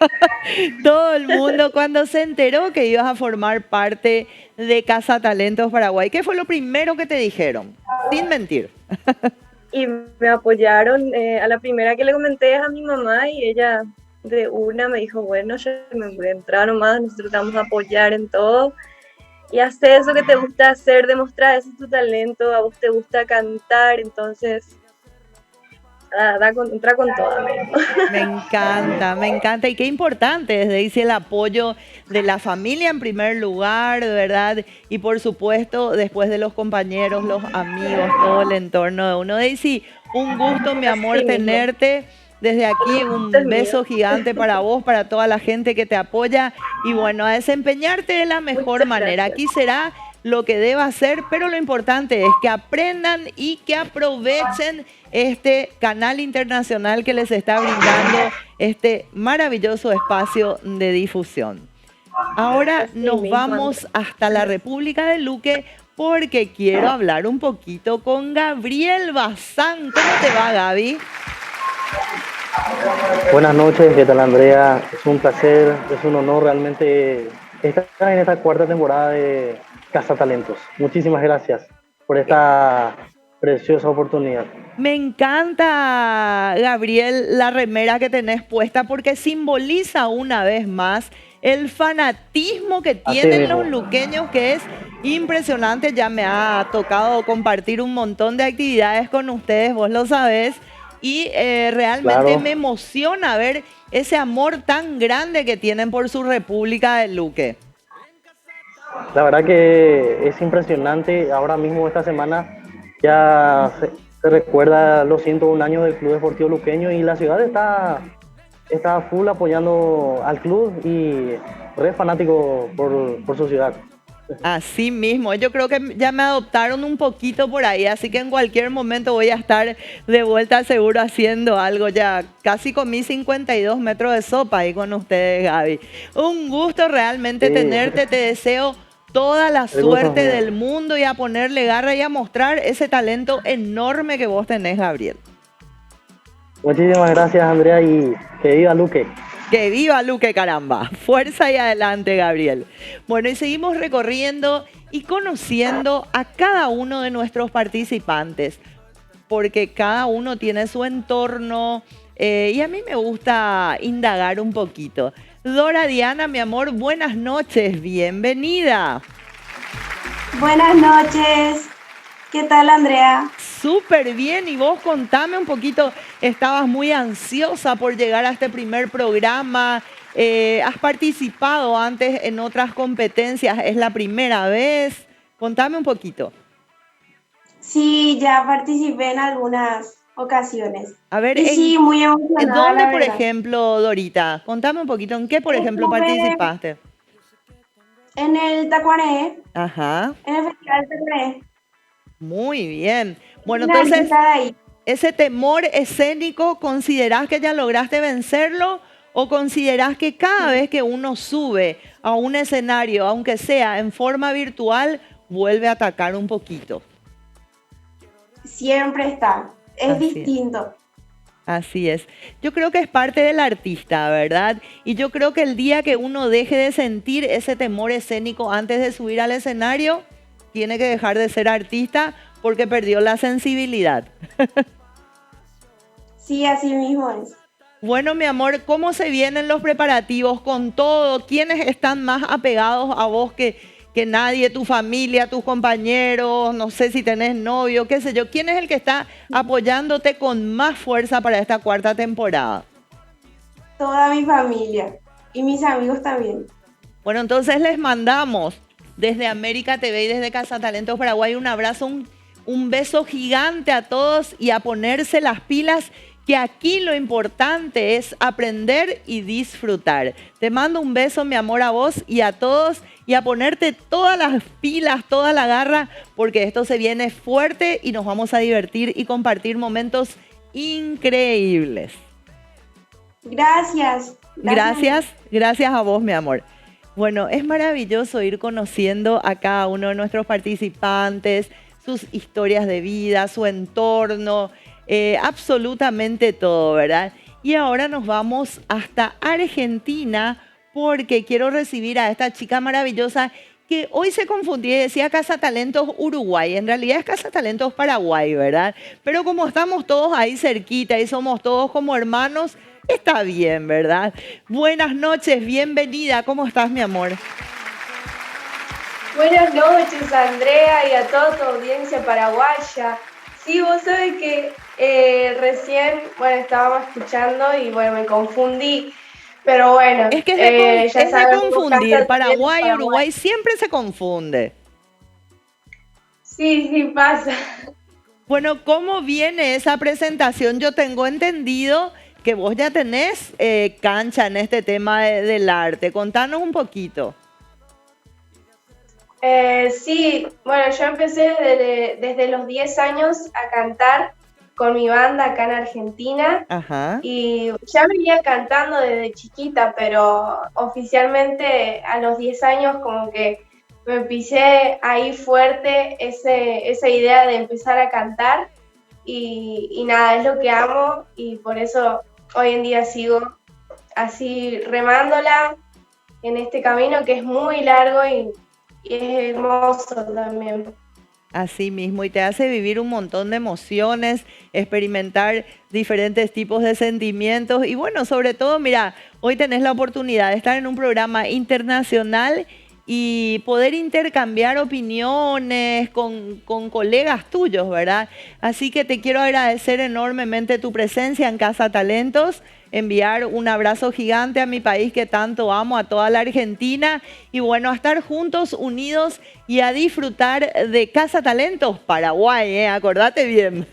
todo el mundo cuando se enteró que ibas a formar parte de Casa Talentos Paraguay? ¿Qué fue lo primero que te dijeron? Sin mentir. Y me apoyaron. A la primera que le comenté es a mi mamá y ella de una me dijo, bueno, yo me voy a entrar nomás, nosotros te vamos a apoyar en todo. Y hacer eso que te gusta hacer, demostrar ese es tu talento, a vos te gusta cantar, entonces entra con todo. Me encanta. Y qué importante es, Daisy, el apoyo de la familia en primer lugar, ¿verdad? Y por supuesto, después de los compañeros, los amigos, todo el entorno de uno. Daisy, un gusto, mi amor, tenerte. Desde aquí un beso gigante para vos, para toda la gente que te apoya. Y bueno, a desempeñarte de la mejor manera. Aquí será lo que deba hacer, pero lo importante es que aprendan y que aprovechen este canal internacional que les está brindando este maravilloso espacio de difusión. Ahora nos vamos hasta la República de Luque porque quiero hablar un poquito con Gabriel Bazán. ¿Cómo te va, Gaby? Buenas noches, ¿qué tal, Andrea? Es un placer, es un honor realmente estar en esta 4ª temporada de Casa Talentos. Muchísimas gracias por esta preciosa oportunidad. Me encanta, Gabriel, la remera que tenés puesta porque simboliza una vez más el fanatismo que tienen los luqueños, que es impresionante. Ya me ha tocado compartir un montón de actividades con ustedes, vos lo sabés, y realmente me emociona ver ese amor tan grande que tienen por su República del Luque. La verdad que es impresionante. Ahora mismo esta semana ya se recuerda los 101 años del Club Deportivo Luqueño y la ciudad está full apoyando al club y re fanático por su ciudad. Así mismo, yo creo que ya me adoptaron un poquito por ahí, así que en cualquier momento voy a estar de vuelta seguro haciendo algo. Ya casi comí 52 metros de sopa ahí con ustedes, Gaby. Un gusto realmente tenerte, te deseo toda la suerte del mundo y a ponerle garra y a mostrar ese talento enorme que vos tenés, Gabriel. Muchísimas gracias, Andrea, y que viva Luque. Que viva Luque, caramba. Fuerza y adelante, Gabriel. Bueno, y seguimos recorriendo y conociendo a cada uno de nuestros participantes, porque cada uno tiene su entorno y a mí me gusta indagar un poquito. Dora Diana, mi amor, buenas noches, bienvenida. Buenas noches. ¿Qué tal, Andrea? Súper bien, y vos contame un poquito, estabas muy ansiosa por llegar a este primer programa, has participado antes en otras competencias, ¿es la primera vez? Contame un poquito. Sí, ya participé en algunas ocasiones. A ver, sí, muy emocionada. ¿En dónde, por ejemplo, Dorita? Contame un poquito, ¿en qué, por ejemplo, participaste? En el Tacuaré. Ajá. En el Festival Tacuaré. Muy bien. Bueno, entonces, ese temor escénico, ¿considerás que ya lograste vencerlo o considerás que cada vez que uno sube a un escenario, aunque sea en forma virtual, vuelve a atacar un poquito? Siempre está. Es distinto. Así es. Yo creo que es parte del artista, ¿verdad? Y yo creo que el día que uno deje de sentir ese temor escénico antes de subir al escenario, tiene que dejar de ser artista porque perdió la sensibilidad. Sí, así mismo es. Bueno, mi amor, ¿cómo se vienen los preparativos con todo? ¿Quiénes están más apegados a vos que nadie? ¿Tu familia, tus compañeros? No sé si tenés novio, qué sé yo. ¿Quién es el que está apoyándote con más fuerza para esta cuarta temporada? Toda mi familia y mis amigos también. Bueno, entonces les mandamos desde América TV y desde Casa Talentos Paraguay un abrazo, un beso gigante a todos y a ponerse las pilas, que aquí lo importante es aprender y disfrutar. Te mando un beso, mi amor, a vos y a todos, y a ponerte todas las pilas, toda la garra, porque esto se viene fuerte y nos vamos a divertir y compartir momentos increíbles. Gracias. Gracias a vos, mi amor. Bueno, es maravilloso ir conociendo a cada uno de nuestros participantes, sus historias de vida, su entorno, absolutamente todo, ¿verdad? Y ahora nos vamos hasta Argentina porque quiero recibir a esta chica maravillosa que hoy se confundía y decía Casa Talentos Uruguay. En realidad es Casa Talentos Paraguay, ¿verdad? Pero como estamos todos ahí cerquita y somos todos como hermanos, está bien, ¿verdad? Buenas noches, bienvenida. ¿Cómo estás, mi amor? Buenas noches, Andrea, y a toda tu audiencia paraguaya. Sí, vos sabés que recién, estábamos escuchando y, me confundí. Pero bueno, es que es de confundir. Paraguay y Uruguay siempre se confunde. Sí, pasa. Bueno, ¿cómo viene esa presentación? Yo tengo entendido que vos ya tenés cancha en este tema del arte. Contanos un poquito. Sí, yo empecé desde los 10 años a cantar con mi banda acá en Argentina. Ajá. Y ya venía cantando desde chiquita, pero oficialmente a los 10 años como que me pisé ahí fuerte esa idea de empezar a cantar y nada, es lo que amo y por eso hoy en día sigo así remándola en este camino que es muy largo y es hermoso también. Así mismo, y te hace vivir un montón de emociones, experimentar diferentes tipos de sentimientos y bueno, sobre todo, mira, hoy tenés la oportunidad de estar en un programa internacional y poder intercambiar opiniones con colegas tuyos, ¿verdad? Así que te quiero agradecer enormemente tu presencia en Casa Talentos, enviar un abrazo gigante a mi país que tanto amo, a toda la Argentina, y bueno, a estar juntos, unidos y a disfrutar de Casa Talentos Paraguay, acordate bien.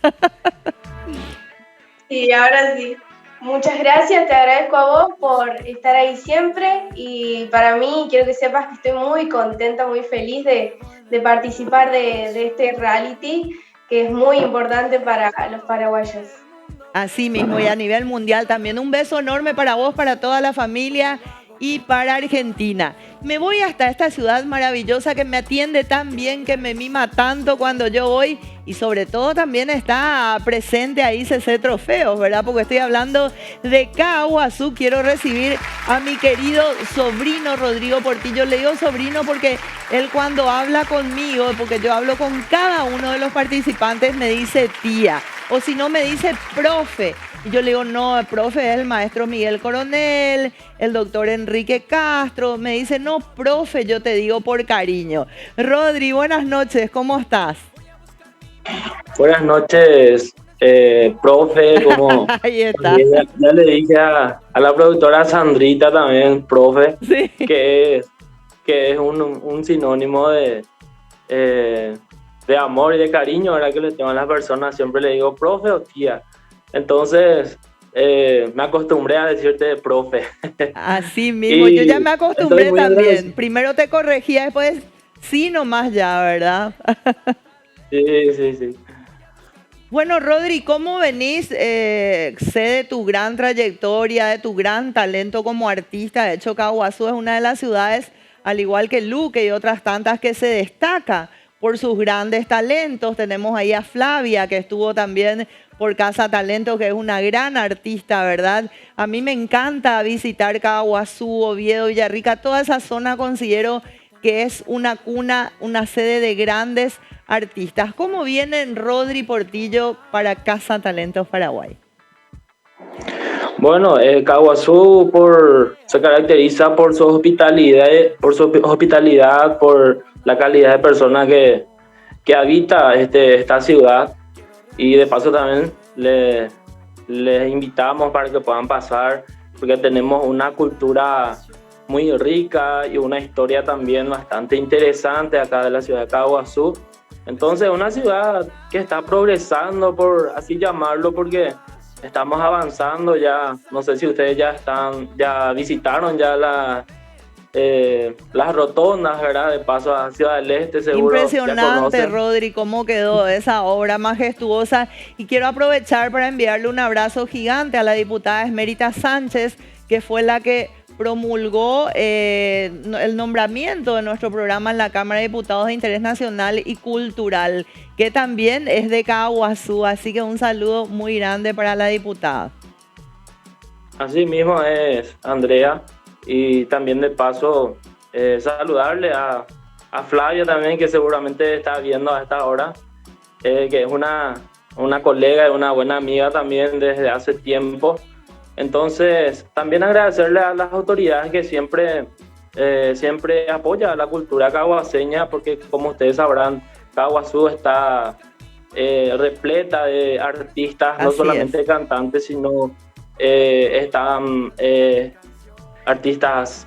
Sí, ahora sí. Muchas gracias, te agradezco a vos por estar ahí siempre y para mí quiero que sepas que estoy muy contenta, muy feliz de participar de este reality que es muy importante para los paraguayos. Así mismo, y a nivel mundial también. Un beso enorme para vos, para toda la familia y para Argentina. Me voy hasta esta ciudad maravillosa que me atiende tan bien, que me mima tanto cuando yo voy y sobre todo también está presente ahí CC Trofeos, ¿verdad? Porque estoy hablando de Caaguazú. Quiero recibir a mi querido sobrino Rodrigo Portillo. Le digo sobrino porque él cuando habla conmigo, porque yo hablo con cada uno de los participantes, me dice tía. O si no, me dice profe. Y yo le digo, no, el profe es el maestro Miguel Coronel, el doctor Enrique Castro. Me dice, no, profe, yo te digo por cariño. Rodri, buenas noches, ¿cómo estás? Buenas noches, profe. Como ahí está. Ya le dije a la productora Sandrita también, profe, sí, que es un sinónimo de amor y de cariño, ¿verdad? Que le tengo a las personas, siempre le digo profe o tía. Entonces, me acostumbré a decirte profe. Así mismo, yo ya me acostumbré también. Primero te corregía, después sí nomás ya, ¿verdad? Sí. Bueno, Rodri, ¿cómo venís? Sé de tu gran trayectoria, de tu gran talento como artista. De hecho, Caaguazú es una de las ciudades, al igual que Luque y otras tantas, que se destaca por sus grandes talentos. Tenemos ahí a Flavia, que estuvo también por Casa Talentos, que es una gran artista, ¿verdad? A mí me encanta visitar Caaguazú, Oviedo, Villarrica, toda esa zona considero que es una cuna, una sede de grandes artistas. ¿Cómo vienen Rodri Portillo para Casa Talentos Paraguay? Bueno, Caaguazú se caracteriza por su hospitalidad, por la calidad de personas que habita esta ciudad. Y de paso también les invitamos para que puedan pasar, porque tenemos una cultura muy rica y una historia también bastante interesante acá de la ciudad de Caaguazú. Entonces, una ciudad que está progresando, por así llamarlo, porque estamos avanzando ya. No sé si ustedes ya visitaron ya las rotondas, ¿verdad? De paso a Ciudad del Este, seguro. Impresionante, Rodri, cómo quedó esa obra majestuosa. Y quiero aprovechar para enviarle un abrazo gigante a la diputada Esmerita Sánchez, que fue la que promulgó el nombramiento de nuestro programa en la Cámara de Diputados de Interés Nacional y Cultural, que también es de Caaguazú. Así que un saludo muy grande para la diputada. Así mismo es, Andrea. Y también de paso saludarle a Flavia también, que seguramente está viendo a esta hora, que es una colega y una buena amiga también desde hace tiempo. Entonces, también agradecerle a las autoridades que siempre apoyan la cultura caguaseña, porque como ustedes sabrán, Caaguazú está repleta de artistas, no solamente cantantes, sino están artistas,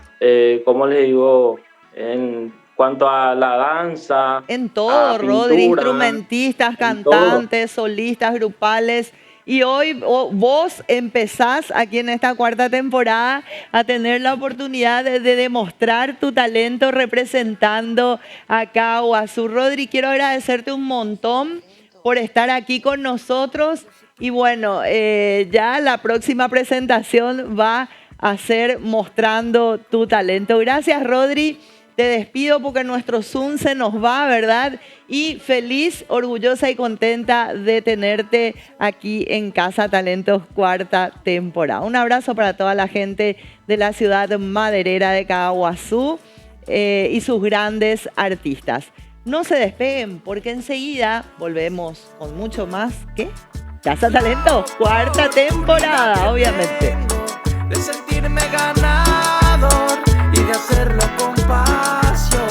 como les digo, en cuanto a la danza. En todo, Rodri, instrumentistas, cantantes, solistas, grupales. Y hoy vos empezás aquí en esta cuarta temporada a tener la oportunidad de demostrar tu talento representando a Caaguazú. Rodri, quiero agradecerte un montón por estar aquí con nosotros. Y bueno, ya la próxima presentación va a ser mostrando tu talento. Gracias, Rodri. Te despido porque nuestro Zoom se nos va, ¿verdad? Y feliz, orgullosa y contenta de tenerte aquí en Casa Talentos, cuarta temporada. Un abrazo para toda la gente de la ciudad maderera de Caaguazú y sus grandes artistas. No se despeguen porque enseguida volvemos con mucho más que Casa Talentos, cuarta temporada, obviamente. De sentirme ganador y de hacerlo con pasión.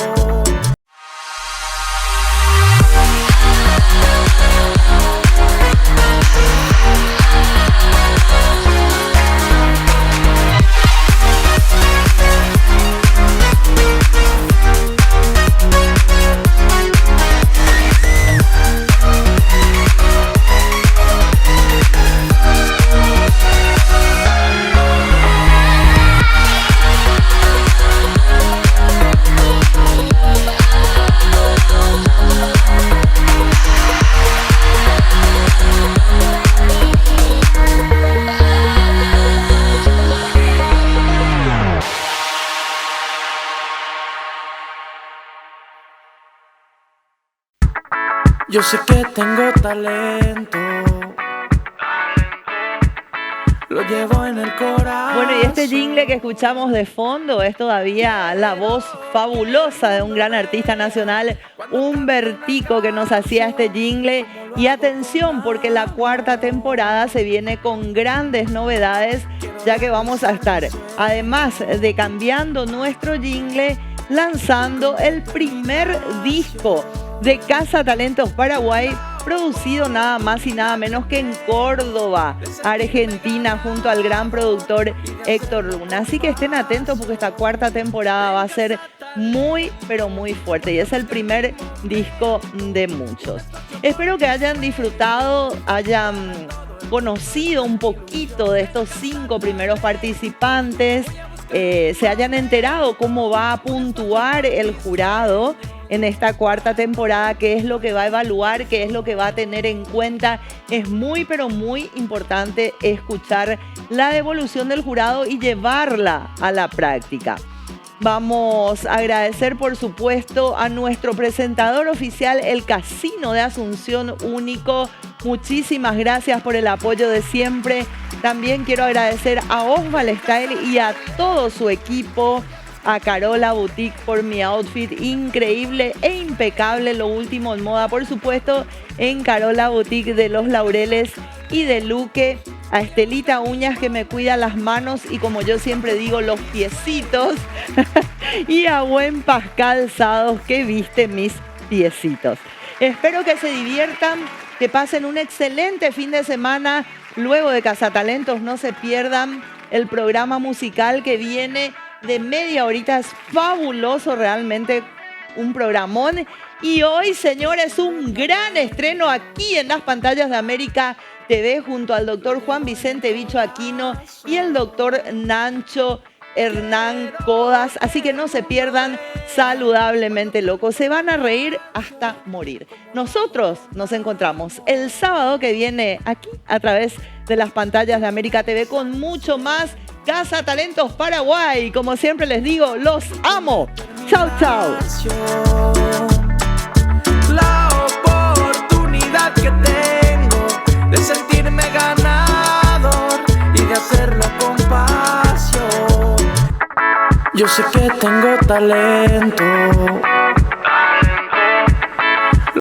Yo sé que tengo talento, lo llevo en el corazón. Bueno, y este jingle que escuchamos de fondo es todavía la voz fabulosa de un gran artista nacional, Humbertico, que nos hacía este jingle. Y atención, porque la cuarta temporada se viene con grandes novedades, ya que vamos a estar, además de cambiando nuestro jingle, lanzando el primer disco de Casa Talentos Paraguay, producido nada más y nada menos que en Córdoba, Argentina, junto al gran productor Héctor Luna. Así que estén atentos porque esta cuarta temporada va a ser muy, pero muy fuerte y es el primer disco de muchos. Espero que hayan disfrutado, hayan conocido un poquito de estos 5 primeros participantes, se hayan enterado cómo va a puntuar el jurado en esta cuarta temporada, qué es lo que va a evaluar, qué es lo que va a tener en cuenta. Es muy, pero muy importante escuchar la devolución del jurado y llevarla a la práctica. Vamos a agradecer, por supuesto, a nuestro presentador oficial, el Casino de Asunción Único. Muchísimas gracias por el apoyo de siempre. También quiero agradecer a Osval Style y a todo su equipo, a Carola Boutique por mi outfit increíble e impecable, lo último en moda, por supuesto, en Carola Boutique de Los Laureles y de Luque, a Estelita Uñas, que me cuida las manos y, como yo siempre digo, los piecitos, y a Buen Pascal Sados, que viste mis piecitos. Espero que se diviertan, que pasen un excelente fin de semana. Luego de Cazatalentos, no se pierdan el programa musical que viene de media horita. Es fabuloso, realmente un programón. Y hoy, señores, un gran estreno aquí en las pantallas de América TV junto al doctor Juan Vicente Bicho Aquino y el doctor Nacho Hernán Codas. Así que no se pierdan Saludablemente Locos. Se van a reír hasta morir. Nosotros nos encontramos el sábado que viene aquí a través de las pantallas de América TV con mucho más Casa Talentos Paraguay. Como siempre les digo, los amo. Chau, chau. La oportunidad que tengo de sentirme ganador y de hacerlo con pasión. Yo sé que tengo talento,